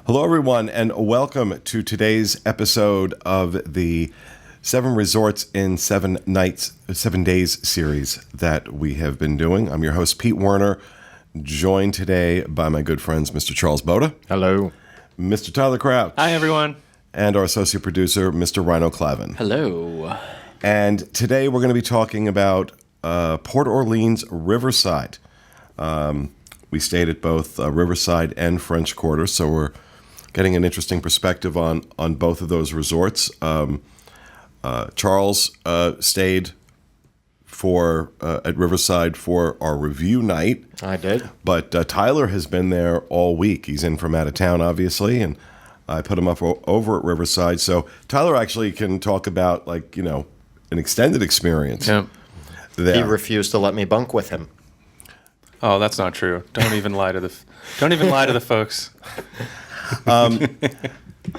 Hello, everyone, and welcome to today's episode of the 7 Resorts in 7 Nights, 7 Days series that we have been doing. I'm your host, Pete Werner, joined today by my good friends, Mr. Charles Boda. Hello. Mr. Tyler Crouch. Hi, everyone. And our associate producer, Mr. Rhino Clavin. Hello. And today we're going to be talking about Port Orleans Riverside. We stayed at both Riverside and French Quarter, so we're getting an interesting perspective on both of those resorts. Charles stayed at Riverside for our review night. I did. But Tyler has been there all week. He's in from out of town, obviously, and I put him up over at Riverside. So Tyler actually can talk about, an extended experience. Yeah. There. He refused to let me bunk with him. Oh, that's not true. Don't even lie to the folks.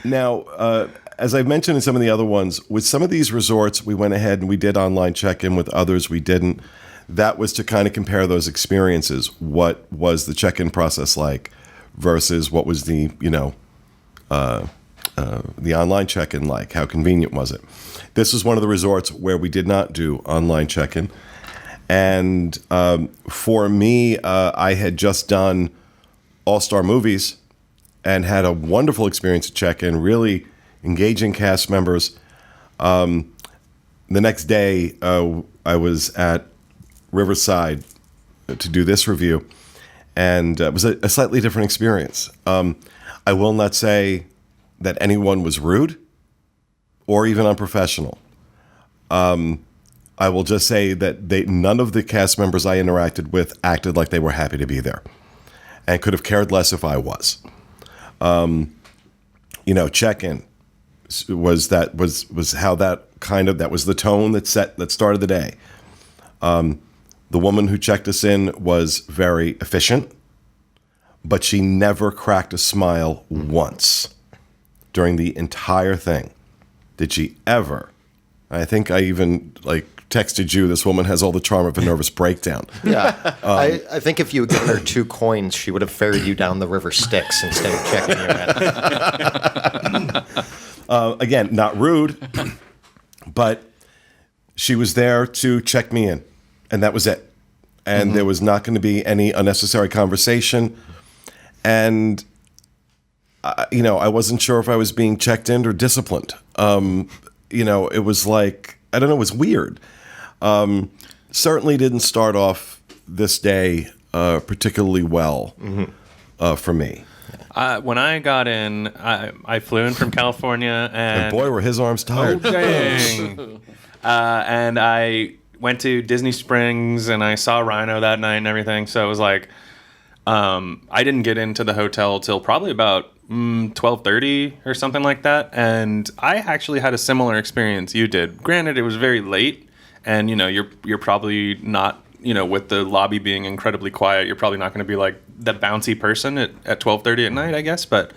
Now, as I've mentioned in some of the other ones, with some of these resorts, we went ahead and we did online check-in. With others, we didn't. That was to kind of compare those experiences. What was the check-in process like versus what was the online check-in like? How convenient was it? This was one of the resorts where we did not do online check-in. And for me, I had just done All-Star Movies and had a wonderful experience at check-in, really engaging cast members. The next day, I was at Riverside to do this review, and it was a slightly different experience. I will not say that anyone was rude or even unprofessional. I will just say that none of the cast members I interacted with acted like they were happy to be there and could have cared less if I was. Check-in was how that was the tone that started the day. The woman who checked us in was very efficient, but she never cracked a smile once during the entire thing. Did she ever? I think I even texted you, this woman has all the charm of a nervous breakdown. Yeah. I think if you had given her 2 coins, she would have ferried you down the river Styx instead of checking you in. Again, not rude, but she was there to check me in, and that was it. And there was not going to be any unnecessary conversation. And, I wasn't sure if I was being checked in or disciplined. It was I don't know, it was weird. Certainly didn't start off this day particularly well for me. When I got in, I flew in from California, and boy, were his arms tired. Oh, dang. And I went to Disney Springs, and I saw Rhino that night and everything. So it was I didn't get into the hotel till probably about 12:30 or something like that, and I actually had a similar experience you did. Granted, it was very late, and you're probably not, with the lobby being incredibly quiet, you're probably not going to be like the bouncy person at 12:30 at night, I guess. But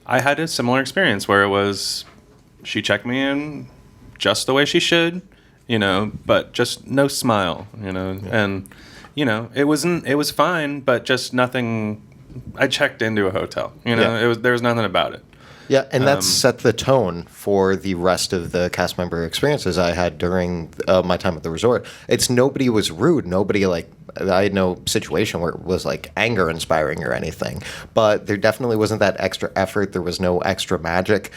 I had a similar experience where it was, she checked me in just the way she should, but just no smile, and it was fine, but just nothing. I checked into a hotel. There was nothing about it. Yeah, and that set the tone for the rest of the cast member experiences I had during my time at the resort. Nobody was rude. Nobody I had no situation where it was anger inspiring or anything. But there definitely wasn't that extra effort. There was no extra magic.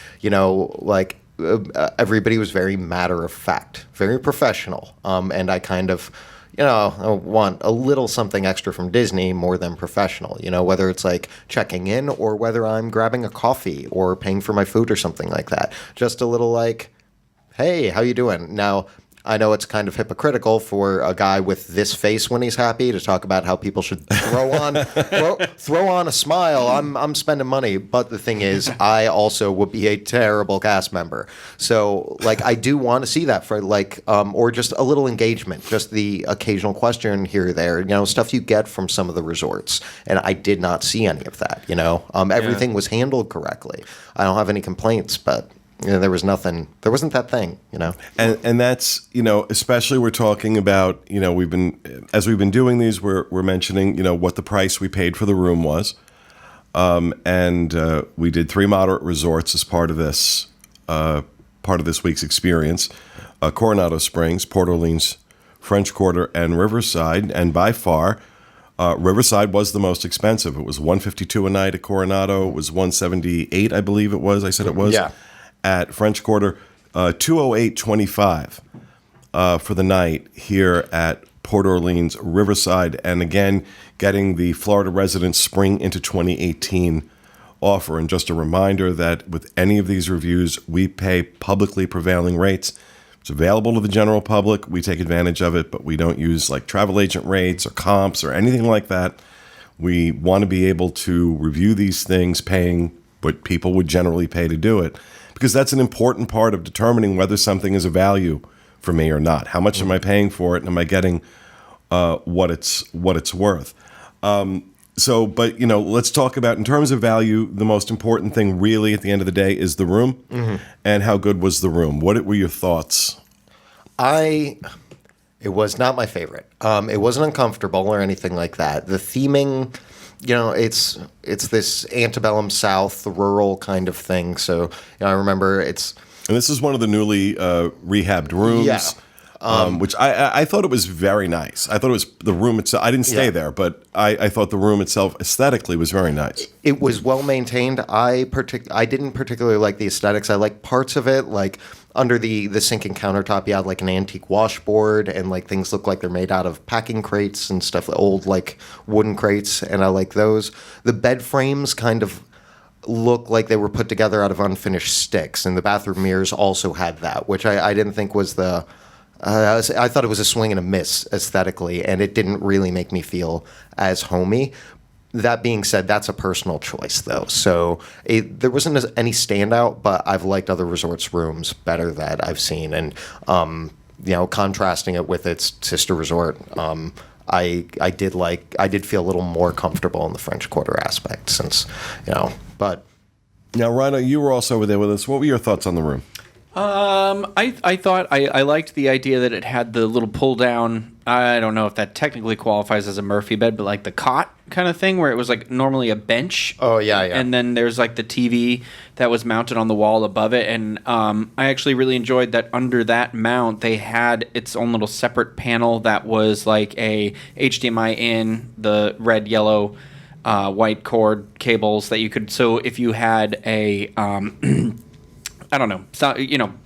Everybody was very matter of fact, very professional. And I kind of, I want a little something extra from Disney more than professional, whether it's checking in or whether I'm grabbing a coffee or paying for my food or something like that. Just a little hey, how you doing? Now, I know it's kind of hypocritical for a guy with this face when he's happy to talk about how people should throw on a smile. I'm spending money, but the thing is, I also would be a terrible cast member. So I do want to see that for or just a little engagement, just the occasional question here or there, stuff you get from some of the resorts, and I did not see any of that. Everything was handled correctly. I don't have any complaints, but. There was nothing. There wasn't that thing, And that's, especially we're talking about, we've been doing these, we're mentioning, what the price we paid for the room was. and we did 3 moderate resorts as part of this week's experience: Coronado Springs, Port Orleans, French Quarter, and Riverside. And by far, Riverside was the most expensive. It was $152 a night at Coronado. It was $178, I believe it was. I said it was. Yeah. At French Quarter, $208.25 for the night here at Port Orleans Riverside. And again, getting the Florida Residents Spring into 2018 offer. And just a reminder that with any of these reviews, we pay publicly prevailing rates. It's available to the general public. We take advantage of it, but we don't use like travel agent rates or comps or anything like that. We want to be able to review these things paying what people would generally pay to do it, because that's an important part of determining whether something is a value for me or not. How much am I paying for it, and am I getting what it's worth? But let's talk about, in terms of value, the most important thing really at the end of the day is the room. And how good was the room? What were your thoughts? It was not my favorite. It wasn't uncomfortable or anything like that. The theming, it's this antebellum South rural kind of thing. So I remember and this is one of the newly rehabbed rooms. Yeah. Which I thought it was very nice. I thought it was the room itself. I didn't stay there, but I thought the room itself aesthetically was very nice. It was well maintained. I didn't particularly like the aesthetics. I like parts of it, like under the sink and countertop, you had like an antique washboard, and like things look like they're made out of packing crates and stuff, old like wooden crates, and I like those. The bed frames kind of look like they were put together out of unfinished sticks, and the bathroom mirrors also had that, which I didn't think was the... I thought it was a swing and a miss aesthetically, and it didn't really make me feel as homey. That being said, that's a personal choice, though. So there wasn't any standout, but I've liked other resorts' rooms better that I've seen. And, contrasting it with its sister resort, I did feel a little more comfortable in the French Quarter aspect but... Now, Rhino, you were also over there with us. What were your thoughts on the room? I thought I liked the idea that it had the little pull down. I don't know if that technically qualifies as a Murphy bed, but like the cot kind of thing where it was like normally a bench. Oh yeah. And then there's like the TV that was mounted on the wall above it, and I actually really enjoyed that under that mount they had its own little separate panel that was like a HDMI in, the red, yellow, white cord cables that you could. So if you had a I don't know, so,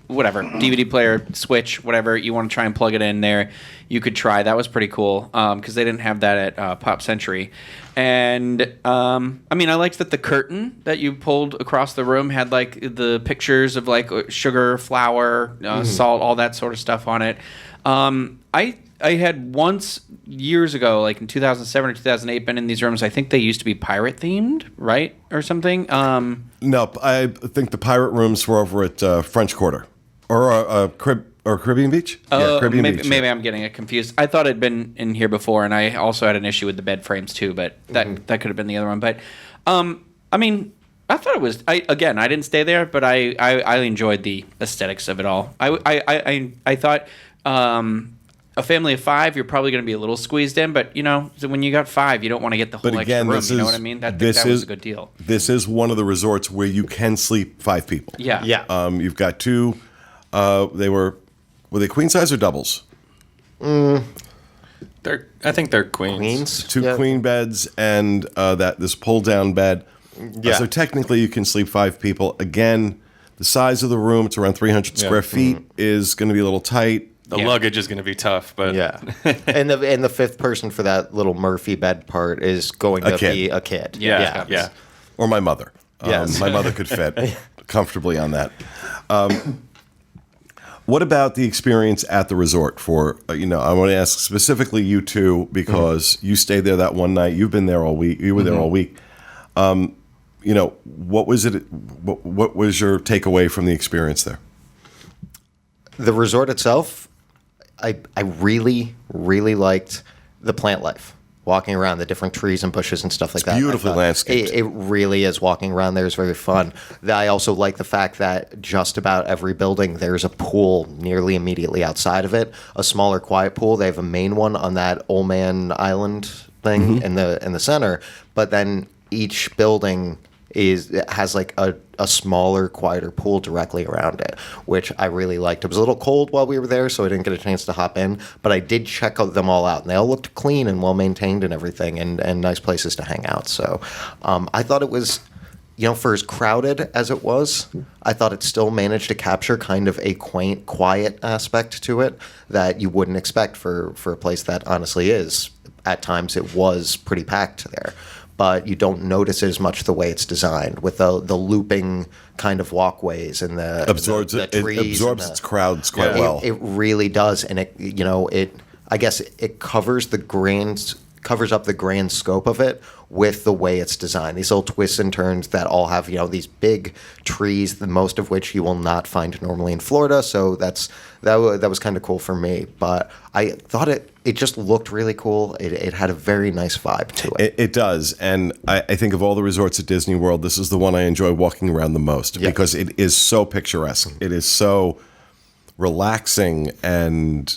whatever, DVD player, switch, whatever, you want to try and plug it in there, you could try. That was pretty cool, because they didn't have that at Pop Century. And, I liked that the curtain that you pulled across the room had, like, the pictures of, like, sugar, flour, salt, all that sort of stuff on it. I had once, years ago, like in 2007 or 2008, been in these rooms. I think they used to be pirate themed, right? Or something. No, I think the pirate rooms were over at French Quarter or Caribbean Beach. Caribbean Beach. Maybe I'm getting it confused. I thought I'd been in here before, and I also had an issue with the bed frames too, but that could have been the other one. But I thought it was. I didn't stay there, but I enjoyed the aesthetics of it all. I thought. A family of 5, you're probably going to be a little squeezed in, but so when you got 5, you don't want to get the whole extra room. You know what I mean? That was a good deal. This is one of the resorts where you can sleep 5 people. Yeah. You've got 2. Were they queen size or doubles? I think they're queens. 2 queen beds and this pull down bed. Yeah. So technically, you can sleep 5 people. Again, the size of the room, it's around 300 square feet, is going to be a little tight. The luggage is going to be tough, but yeah. and the 5th person for that little Murphy bed part is going to be a kid. Yeah. Or my mother. Yes. My mother could fit comfortably on that. What about the experience at the resort? I want to ask specifically you two, because you stayed there that one night. You've been there all week. You were there all week. What was it? What was your takeaway from the experience there? The resort itself, I really, really liked the plant life. Walking around the different trees and bushes and stuff like that. Beautifully landscaped. It really is. Walking around there is very fun. I also like the fact that just about every building, there's a pool nearly immediately outside of it. A smaller, quiet pool. They have a main one on that Old Man Island thing in the center. But then each building has like a smaller, quieter pool directly around it, which I really liked. It was a little cold while we were there, so I didn't get a chance to hop in, but I did check them all out, and they all looked clean and well maintained and everything, and nice places to hang out. So I thought it was, for as crowded as it was, I thought it still managed to capture kind of a quaint, quiet aspect to it that you wouldn't expect for a place that honestly is. At times it was pretty packed there, but you don't notice as much the way it's designed with the looping kind of walkways and the Absorbs the it trees absorbs and its crowds quite Yeah. well. It really does, and I guess it covers up the grand scope of it with the way it's designed. These little twists and turns that all have, these big trees, the most of which you will not find normally in Florida. So that was kind of cool for me. But I thought it just looked really cool. It had a very nice vibe to it. It does, and I think of all the resorts at Disney World, this is the one I enjoy walking around the most because it is so picturesque. It is so relaxing and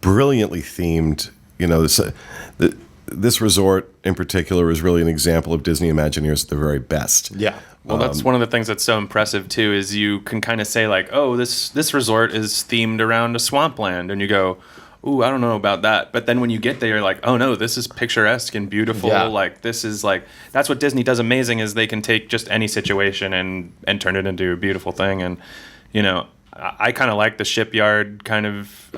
brilliantly themed. This resort in particular is really an example of Disney Imagineers at their very best. Yeah. Well, that's one of the things that's so impressive too. Is you can kind of say like, oh, this resort is themed around a swampland, and you go, ooh, I don't know about that. But then when you get there, you're like, oh no, this is picturesque and beautiful. Yeah. Like this is like that's what Disney does amazing is they can take just any situation and turn it into a beautiful thing. And I kind of like the shipyard kind of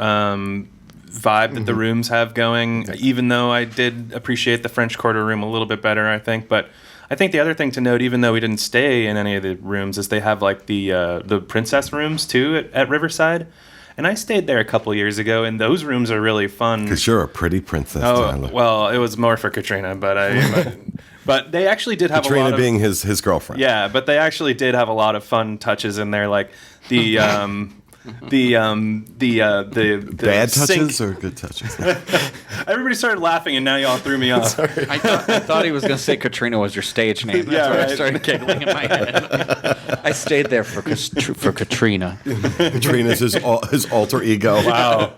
vibe that the rooms have going, even though I did appreciate the French Quarter room a little bit better, I think. But I think the other thing to note, even though we didn't stay in any of the rooms, is they have like the princess rooms too at Riverside. And I stayed there a couple years ago, and those rooms are really fun. Because you're a pretty princess, Oh, Tyler. well, it was more for Katrina, but they actually did have a lot Katrina of... being his girlfriend. Yeah, but they actually did have a lot of fun touches in there, like the Bad sink. touches or good touches? Everybody started laughing, and now y'all threw me off. I thought he was going to say Katrina was your stage name. That's Yeah, why right. I started giggling in my head. I stayed there for Katrina. Katrina's his alter ego.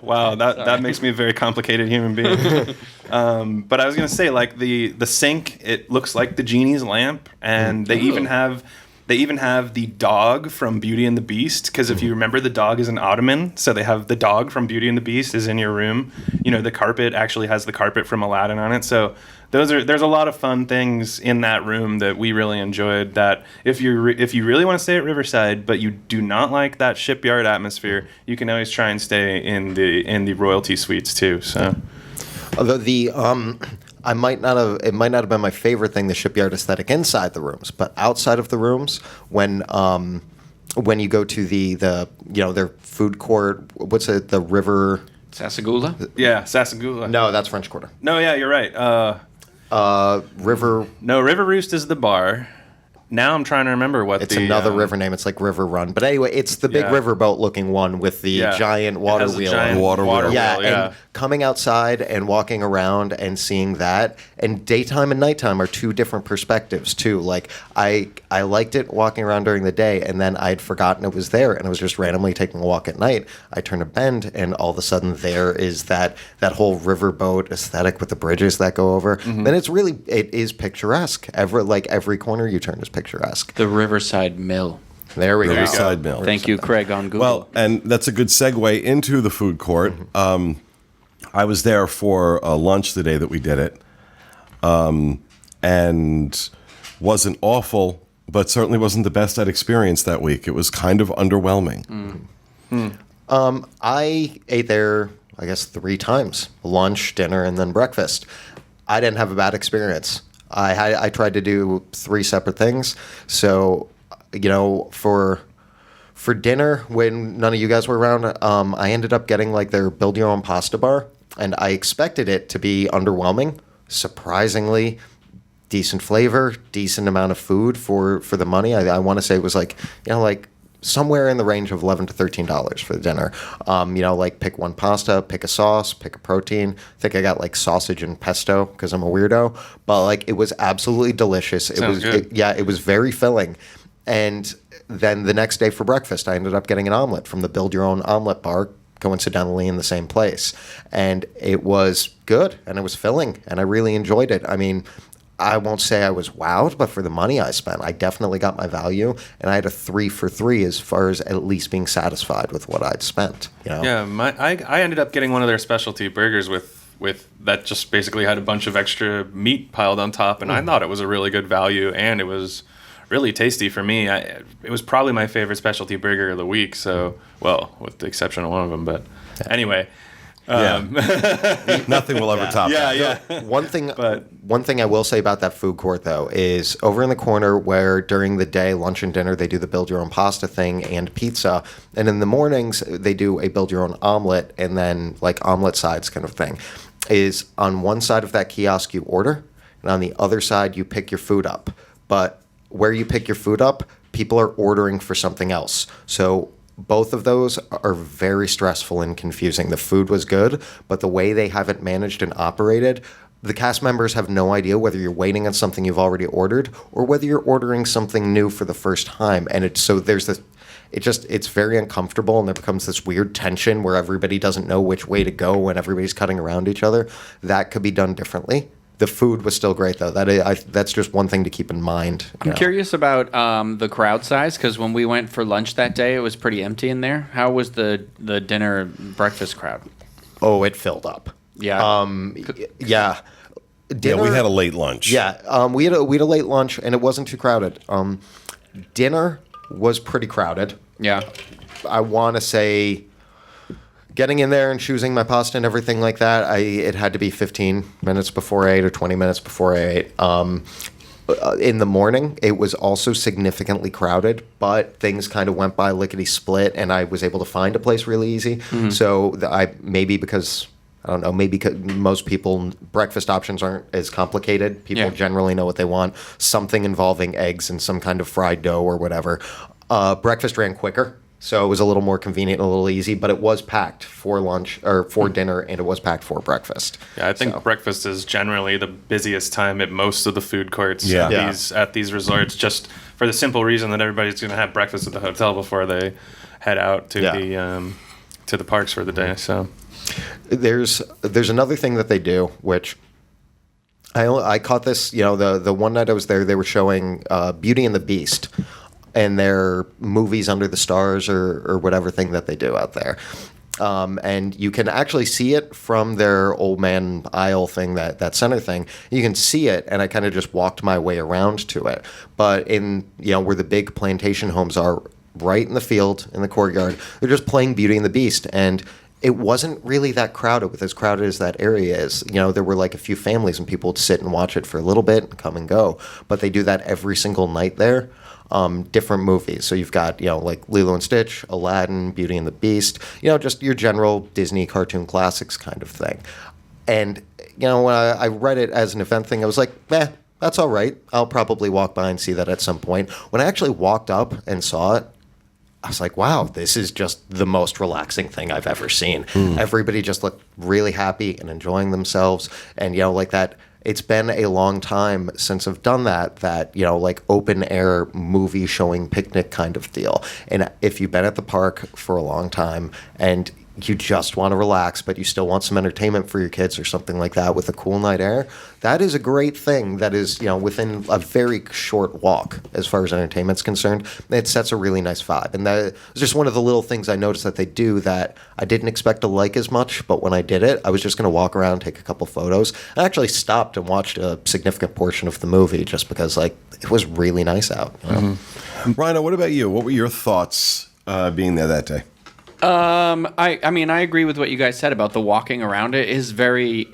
Wow, that makes me a very complicated human being. But I was gonna say, like the sink, it looks like the genie's lamp, and they even have the dog from Beauty and the Beast, because if you remember, the dog is an ottoman, so they have the dog from Beauty and the Beast is in your room. The carpet actually has the carpet from Aladdin on it. So there's a lot of fun things in that room that we really enjoyed. That if you really want to stay at Riverside, but you do not like that shipyard atmosphere, you can always try and stay in the royalty suites too. So. Although it might not have been my favorite thing, the shipyard aesthetic inside the rooms, but outside of the rooms, when you go to the their food court, what's it, the river? Sasagula? Yeah, Sasagula. No, that's French Quarter. No, yeah, you're right. River. No, River Roost is the bar. Now I'm trying to remember what It's another river name. It's like River Run, but anyway, it's the big Yeah. riverboat looking one with the giant water It has a wheel. giant Water wheel. Yeah, wheel, and coming outside and walking around and seeing that, and daytime and nighttime are two different perspectives too. Like I liked it walking around during the day, and then I'd forgotten it was there, and I was just randomly taking a walk at night. I turn a bend, and all of a sudden there is that whole riverboat aesthetic with the bridges that go over. Then it is picturesque. Every corner you turn is picturesque. The Riverside Mill. There we go. Riverside Mill. Thank you, Craig, on Google. Well, and that's a good segue into the food court. I was there for lunch the day that we did it, and wasn't awful, but certainly wasn't the best I'd experienced that week. It was kind of underwhelming. I ate there, I guess, 3 times: lunch, dinner, and then breakfast. I didn't have a bad experience. I tried to do 3 separate things. So, for dinner, when none of you guys were around, I ended up getting like their build your own pasta bar, and I expected it to be underwhelming. Surprisingly, decent flavor, decent amount of food for the money. I want to say it was like somewhere in the range of $11 to $13 for the dinner. Pick one pasta, pick a sauce, pick a protein. I think I got like sausage and pesto because I'm a weirdo. But it was absolutely delicious. It Sounds good. It was very filling. And then the next day for breakfast, I ended up getting an omelet from the Build Your Own Omelet Bar, coincidentally in the same place. And it was good, and it was filling, and I really enjoyed it. I mean, I won't say I was wowed, but for the money I spent, I definitely got my value, and I had a 3 for 3 as far as at least being satisfied with what I'd spent. You know? Yeah, I ended up getting one of their specialty burgers with that just basically had a bunch of extra meat piled on top, and I thought it was a really good value, and it was really tasty for me. It was probably my favorite specialty burger of the week. So, well, with the exception of one of them, but anyway. Nothing will ever top that. Yeah. One thing I will say about that food court, though, is over in the corner where during the day, lunch and dinner, they do the build your own pasta thing and pizza. And in the mornings, they do a build your own omelet and then like omelet sides kind of thing. Is on one side of that kiosk you order, and on the other side you pick your food up. But where you pick your food up, people are ordering for something else. So both of those are very stressful and confusing. The food was good, but the way they have it managed and operated, the cast members have no idea whether you're waiting on something you've already ordered or whether you're ordering something new for the first time. And it's very uncomfortable, and there becomes this weird tension where everybody doesn't know which way to go and everybody's cutting around each other. That could be done differently. The food was still great, though. That's just one thing to keep in mind. I'm curious about the crowd size, because when we went for lunch that day, it was pretty empty in there. How was the dinner breakfast crowd? Oh, it filled up. Yeah. Yeah. Yeah, we had a late lunch. Yeah, we had a late lunch, and it wasn't too crowded. Dinner was pretty crowded. Yeah. I want to say, getting in there and choosing my pasta and everything like that, it had to be 15 minutes before I ate or 20 minutes before I ate. In the morning, it was also significantly crowded, but things kind of went by lickety-split, and I was able to find a place really easy. Mm-hmm. So maybe because most people, breakfast options aren't as complicated. People generally know what they want. Something involving eggs and some kind of fried dough or whatever. Breakfast ran quicker. So it was a little more convenient and a little easy, but it was packed for lunch or for dinner, and it was packed for breakfast. Yeah, I think breakfast is generally the busiest time at most of the food courts at these resorts, just for the simple reason that everybody's going to have breakfast at the hotel before they head out to the parks for the day. So there's another thing that they do, which I caught this. The one night I was there, they were showing Beauty and the Beast and their movies under the stars or whatever thing that they do out there. And you can actually see it from their old man aisle thing, that center thing. You can see it, and I kind of just walked my way around to it. But in, where the big plantation homes are, right in the field, in the courtyard, they're just playing Beauty and the Beast. And it wasn't really that crowded, with as crowded as that area is. There were like a few families, and people would sit and watch it for a little bit and come and go. But they do that every single night there. Different movies. So you've got, like Lilo and Stitch, Aladdin, Beauty and the Beast, just your general Disney cartoon classics kind of thing. And, when I read it as an event thing, I was like, that's all right. I'll probably walk by and see that at some point. When I actually walked up and saw it, I was like, wow, this is just the most relaxing thing I've ever seen. Everybody just looked really happy and enjoying themselves. And, like that. It's been a long time since I've done that, like open air movie showing picnic kind of deal. And if you've been at the park for a long time and you just want to relax, but you still want some entertainment for your kids or something like that with a cool night air, that is a great thing that is, within a very short walk as far as entertainment's concerned. It sets a really nice vibe. And that is just one of the little things I noticed that they do that I didn't expect to like as much, but when I did it, I was just going to walk around, take a couple photos. I actually stopped and watched a significant portion of the movie just because, it was really nice out. Rhino, what about you? What were your thoughts being there that day? I mean, I agree with what you guys said about the walking around. It's very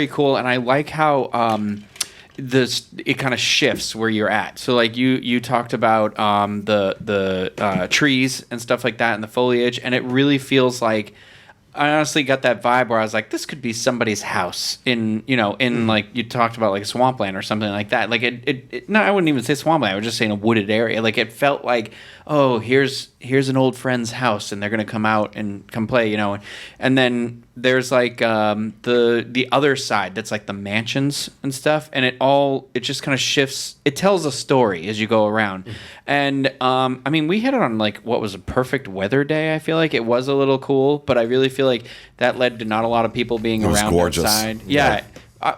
cool, and I like how it kind of shifts where you're at. So like you talked about the trees and stuff like that and the foliage, and it really feels like I honestly got that vibe where I was like, this could be somebody's house in like you talked about like swampland or something like that. Like no, I wouldn't even say swampland. I was just saying a wooded area. Like it felt like, oh, here's an old friend's house and they're going to come out and come play, and then there's like the other side that's like the mansions and stuff, and it just kind of shifts. It tells a story as you go around. And I mean, we hit it on like what was a perfect weather day. I feel like it was a little cool, but I really feel like that led to not a lot of people being around gorgeous. outside. Yeah.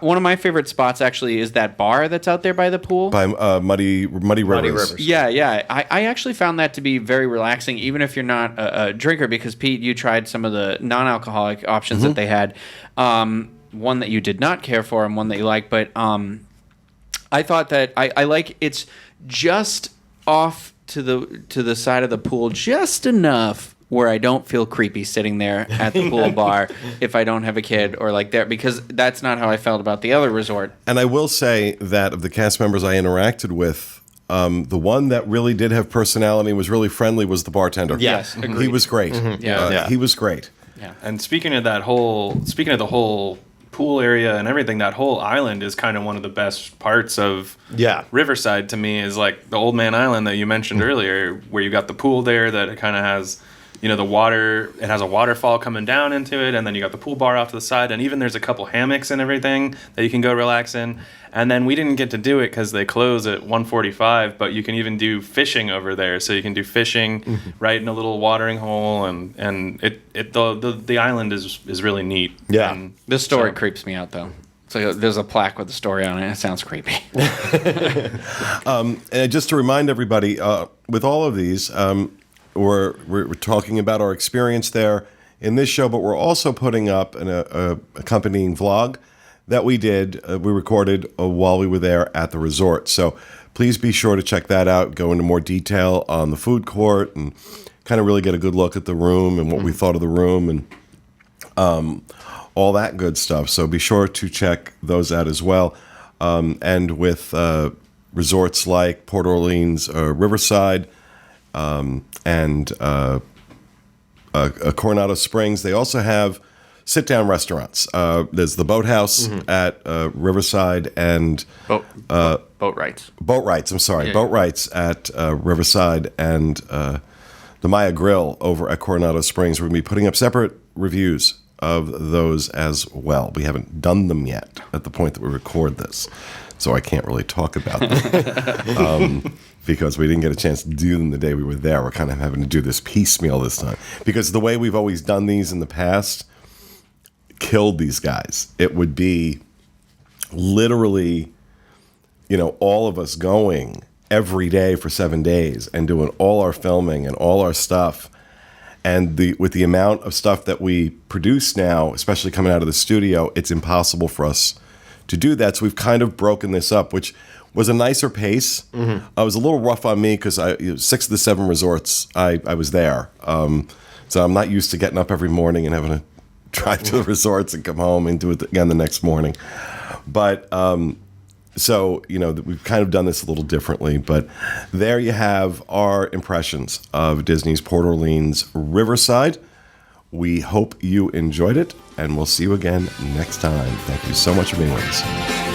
One of my favorite spots actually is that bar that's out there by the pool. By Muddy Rivers. Yeah. I actually found that to be very relaxing, even if you're not a drinker, because Pete, you tried some of the non-alcoholic options that they had. One that you did not care for and one that you like, but I thought that I like it's just off to the side of the pool just enough where I don't feel creepy sitting there at the pool bar if I don't have a kid or like there, because that's not how I felt about the other resort. And I will say that of the cast members I interacted with, the one that really did have personality and was really friendly was the bartender. Yes, agreed. He was great. Yeah. He was great. Yeah. And speaking of the whole pool area and everything, that whole island is kind of one of the best parts of Riverside to me. Is like the Old Man Island that you mentioned earlier, where you got the pool there that it kind of has, the water. It has a waterfall coming down into it, and then you got the pool bar off to the side, and even there's a couple hammocks and everything that you can go relax in. And then we didn't get to do it because they close at 1:45, but you can even do fishing over there. So you can do fishing right in a little watering hole, and the island is really neat. Yeah. And This story creeps me out though. So there's a plaque with a story on it. It sounds creepy. And just to remind everybody, with all of these, we're talking about our experience there in this show, but we're also putting up an accompanying vlog that we did. We recorded while we were there at the resort. So please be sure to check that out. Go into more detail on the food court and kind of really get a good look at the room and what we thought of the room and all that good stuff. So be sure to check those out as well. And with resorts like Port Orleans, Riverside, and Coronado Springs, they also have sit-down restaurants. There's the Boathouse at Riverside and Boat rights. Boat Rights. I'm sorry, Boat Rights at Riverside and the Maya Grill over at Coronado Springs. We're going to be putting up separate reviews of those as well. We haven't done them yet at the point that we record this, so I can't really talk about them because we didn't get a chance to do them the day we were there. We're kind of having to do this piecemeal this time because the way we've always done these in the past killed these guys. It would be literally, all of us going every day for 7 days and doing all our filming and all our stuff. And with the amount of stuff that we produce now, especially coming out of the studio, it's impossible for us to do that. So we've kind of broken this up, which was a nicer pace. It was a little rough on me because 6 of the 7 resorts, I was there. So I'm not used to getting up every morning and having to drive to the resorts and come home and do it again the next morning. But so, we've kind of done this a little differently. But there you have our impressions of Disney's Port Orleans Riverside. We hope you enjoyed it, and we'll see you again next time. Thank you so much for being with us.